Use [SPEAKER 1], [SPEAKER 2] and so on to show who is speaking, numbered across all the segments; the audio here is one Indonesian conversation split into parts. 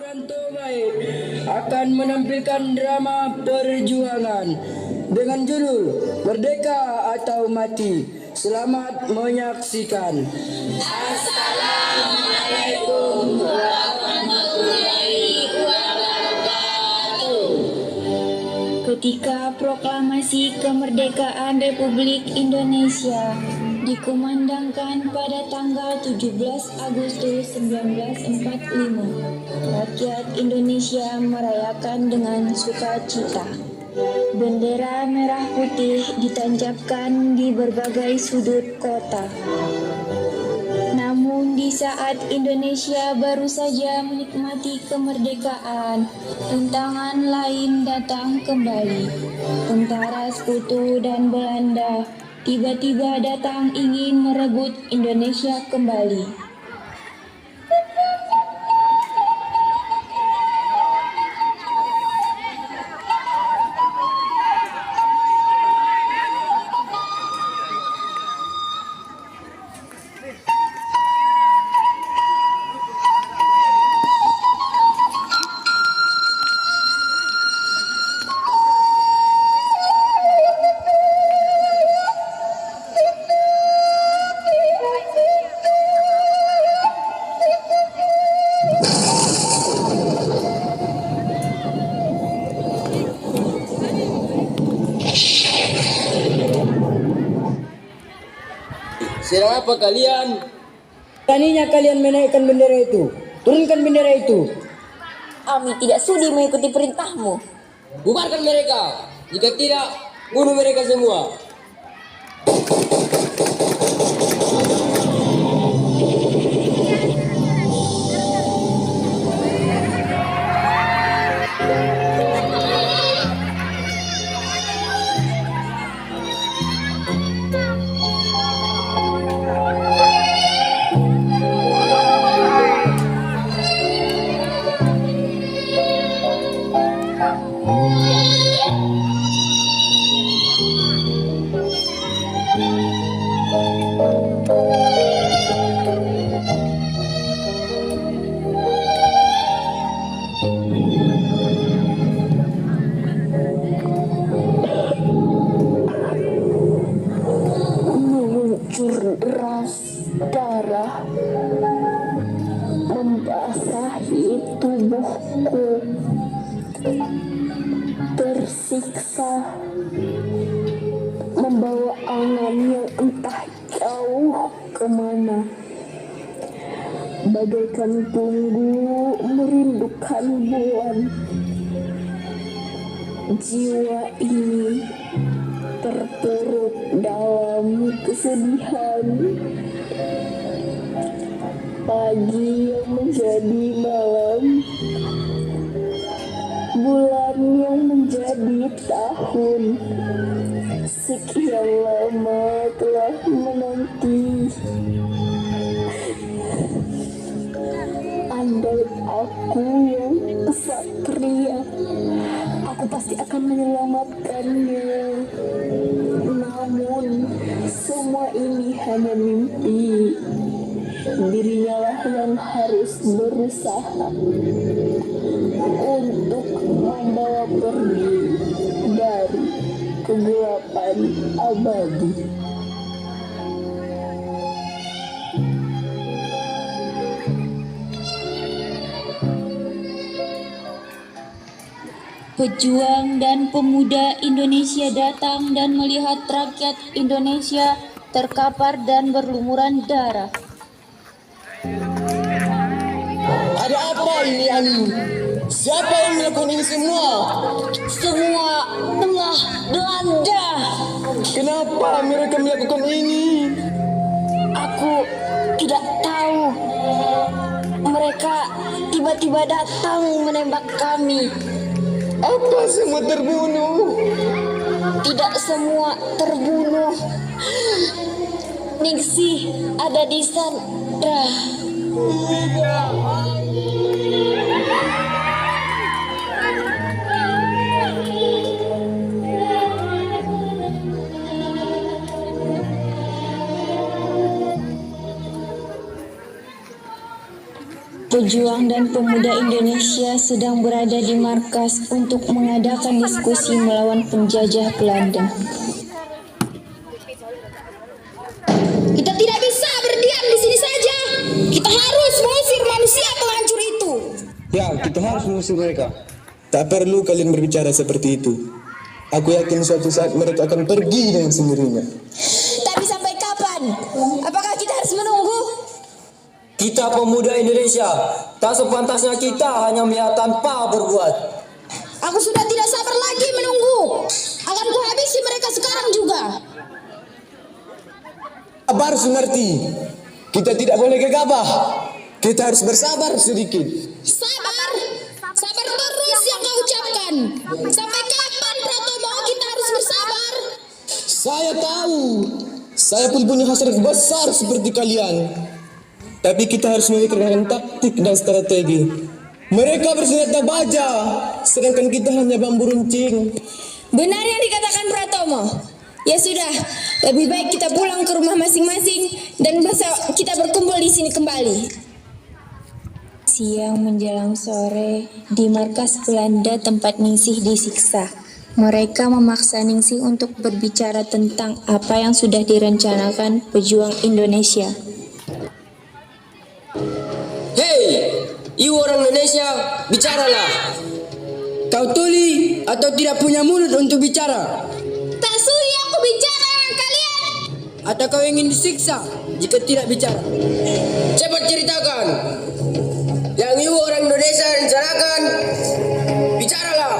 [SPEAKER 1] Suranto Baik akan menampilkan drama perjuangan dengan judul Merdeka atau Mati. Selamat menyaksikan. Assalamualaikum warahmatullahi wabarakatuh.
[SPEAKER 2] Ketika proklamasi kemerdekaan Republik Indonesia dikumandangkan pada tanggal 17 Agustus 1945, rakyat Indonesia merayakan dengan sukacita. Bendera merah putih ditancapkan di berbagai sudut kota. Namun di saat Indonesia baru saja menikmati kemerdekaan, tantangan lain datang kembali. Tentara Sekutu dan Belanda tiba-tiba datang ingin merebut Indonesia kembali.
[SPEAKER 1] Sedang apa kalian? Beraninya kalian menaikkan bendera itu. Turunkan bendera itu.
[SPEAKER 2] Kami tidak sudi mengikuti perintahmu.
[SPEAKER 1] Bubarkan mereka. Jika tidak, bunuh mereka semua.
[SPEAKER 2] Mengucur deras darah membasahi tubuhku, tersiksa membawa angan yang entah jauh kemana, bagaikan tunggu merindukan bulan. Jiwa ini terpuruk dalam kesedihan. Pagi yang menjadi malam, bulan yang menjadi tahun. Sekian lama telah menanti. Andai aku yang kesatria, aku pasti akan menyelamatkannya. Namun semua ini hanya mimpi. Dirinya lah yang harus berusaha untuk membawa pergi dari kegelapan abadi. Pejuang dan pemuda Indonesia datang dan melihat rakyat Indonesia terkapar dan berlumuran darah.
[SPEAKER 1] Ada apa ini, Ani? Siapa yang melakukan ini semua?
[SPEAKER 2] Semua telah Belanda.
[SPEAKER 1] Kenapa mereka melakukan ini?
[SPEAKER 2] Aku tidak tahu. Mereka tiba-tiba datang menembak kami.
[SPEAKER 1] Apa semua terbunuh?
[SPEAKER 2] Tidak semua terbunuh. Ningsih ada di sana. pejuang dan pemuda Indonesia sedang berada di markas untuk mengadakan diskusi melawan penjajah Belanda.
[SPEAKER 3] Kita tidak bisa berdiam di sini saja. Kita harus mengusir manusia penghancur itu.
[SPEAKER 4] Ya, kita harus mengusir mereka. Tak perlu kalian berbicara seperti itu. Aku yakin suatu saat mereka akan pergi dengan sendirinya.
[SPEAKER 3] Tapi sampai kapan? Apakah kita harus menunggu?
[SPEAKER 1] Kita pemuda Indonesia, tak sepantasnya kita hanya melihat tanpa berbuat.
[SPEAKER 3] Aku sudah tidak sabar lagi menunggu. Akan kuhabisi mereka sekarang juga.
[SPEAKER 4] Sabar Sunarti, kita tidak boleh gegabah. Kita harus bersabar sedikit.
[SPEAKER 3] Sabar. Sabar terus yang kau ucapkan. Sampai kapan Pratomo kita harus bersabar?
[SPEAKER 4] Saya tahu, saya pun punya hasrat besar seperti kalian. Tapi kita harus memikirkan taktik dan strategi. Mereka bersenjata baja, sedangkan kita hanya bambu runcing.
[SPEAKER 3] Benar yang dikatakan Pratomo. Ya sudah, lebih baik kita pulang ke rumah masing-masing dan kita berkumpul di sini kembali.
[SPEAKER 2] Siang menjelang sore, di markas Belanda tempat Ningsih disiksa. Mereka memaksa Ningsih untuk berbicara tentang apa yang sudah direncanakan pejuang Indonesia.
[SPEAKER 1] Hei, ibu orang Indonesia, bicaralah. Kau tuli atau tidak punya mulut untuk bicara?
[SPEAKER 3] Tak sudi aku bicara dengan kalian.
[SPEAKER 1] Atau kau ingin disiksa jika tidak bicara? Cepat ceritakan. Yang ibu orang Indonesia rencanakan, bicaralah.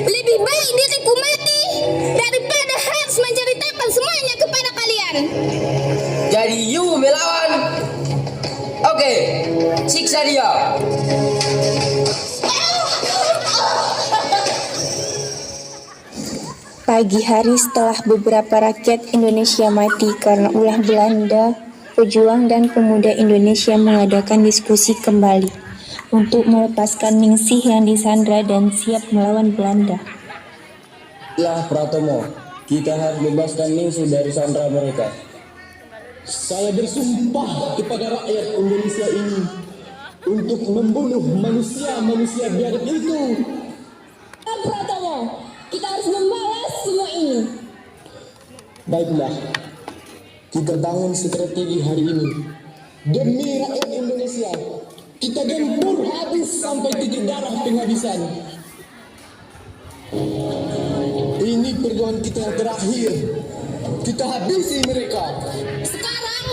[SPEAKER 3] Lebih baik diriku mati daripada harus menceritakan semuanya kepada kalian.
[SPEAKER 1] Jadi you melawan. Oke, siksa dia.
[SPEAKER 2] Pagi hari setelah beberapa rakyat Indonesia mati karena ulah Belanda, pejuang dan pemuda Indonesia mengadakan diskusi kembali untuk melepaskan Ningsih yang disandra dan siap melawan Belanda.
[SPEAKER 4] Lah Pratomo, kita harus bebaskan Ningsih dari sandera mereka. Saya bersumpah kepada rakyat Indonesia ini untuk membunuh manusia-manusia biadab itu.
[SPEAKER 3] Pratomo, kita harus membalas semua ini.
[SPEAKER 4] Baiklah, kita bangun strategi hari ini. Demi rakyat Indonesia, kita gempur habis sampai titik darah penghabisan. Ini perjuangan kita yang terakhir. Kita habisi mereka.
[SPEAKER 3] Sekarang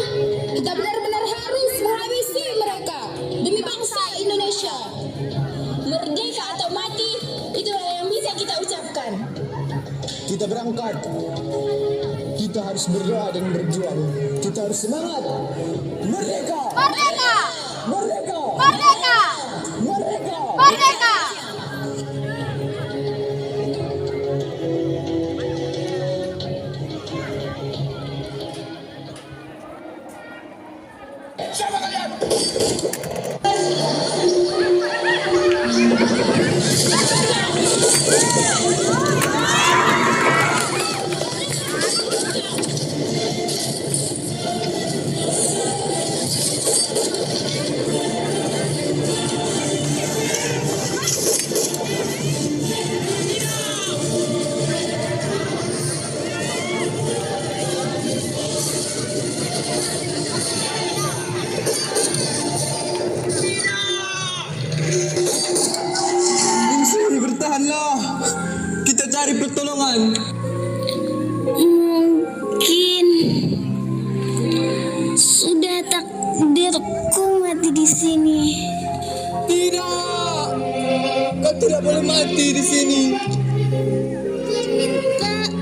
[SPEAKER 3] kita benar-benar harus menghabisi mereka demi bangsa Indonesia. Merdeka atau mati, itulah yang bisa kita ucapkan.
[SPEAKER 4] Kita berangkat. Kita harus berdoa dan berjuang. Kita harus semangat. Merdeka!
[SPEAKER 3] Merdeka!
[SPEAKER 4] Merdeka!
[SPEAKER 3] Merdeka!
[SPEAKER 4] Merdeka!
[SPEAKER 3] Merdeka!
[SPEAKER 4] Ningsih, bertahanlah. Kita cari pertolongan.
[SPEAKER 2] Mungkin sudah takdirku mati di sini.
[SPEAKER 4] Tidak. Kau tidak boleh mati di sini.
[SPEAKER 2] Permintaan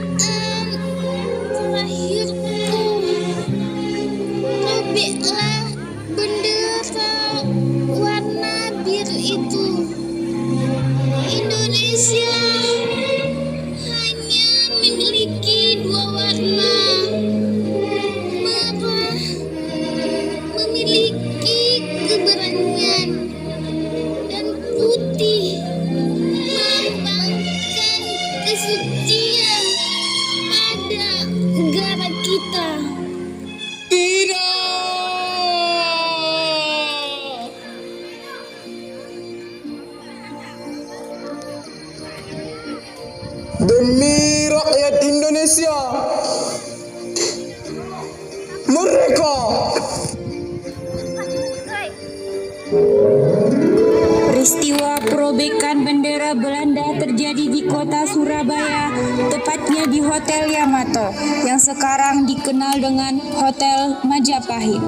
[SPEAKER 2] terakhirku, robeklah bendera warna biru itu. Indonesia hanya memiliki dua warna. Merah memiliki keberanian dan putih melambangkan kesucian pada negara kita.
[SPEAKER 4] Tidak. demi rakyat Indonesia merdeka.
[SPEAKER 2] Peristiwa perobekan bendera Belanda terjadi di kota Surabaya, tepatnya di Hotel Yamato, yang sekarang dikenal dengan Hotel Majapahit.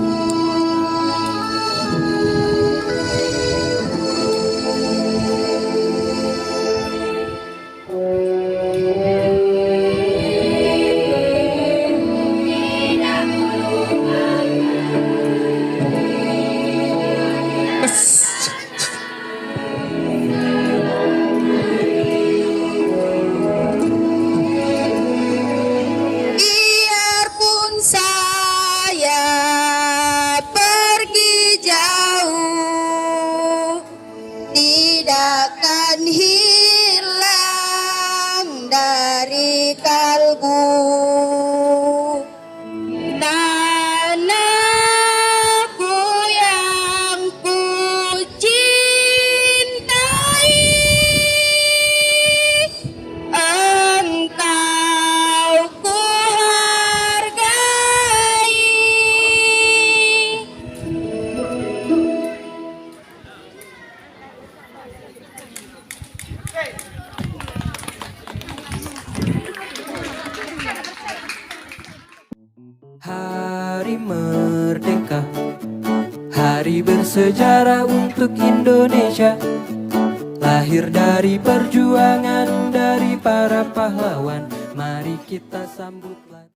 [SPEAKER 5] Biarpun saya pergi jauh, tidak akan hilang dari kalbu. Tanahku yang ku cintai, engkau ku hargai.
[SPEAKER 6] Hari merdeka, hari bersejarah untuk Indonesia. Lahir dari perjuangan dari para pahlawan, mari kita sambut.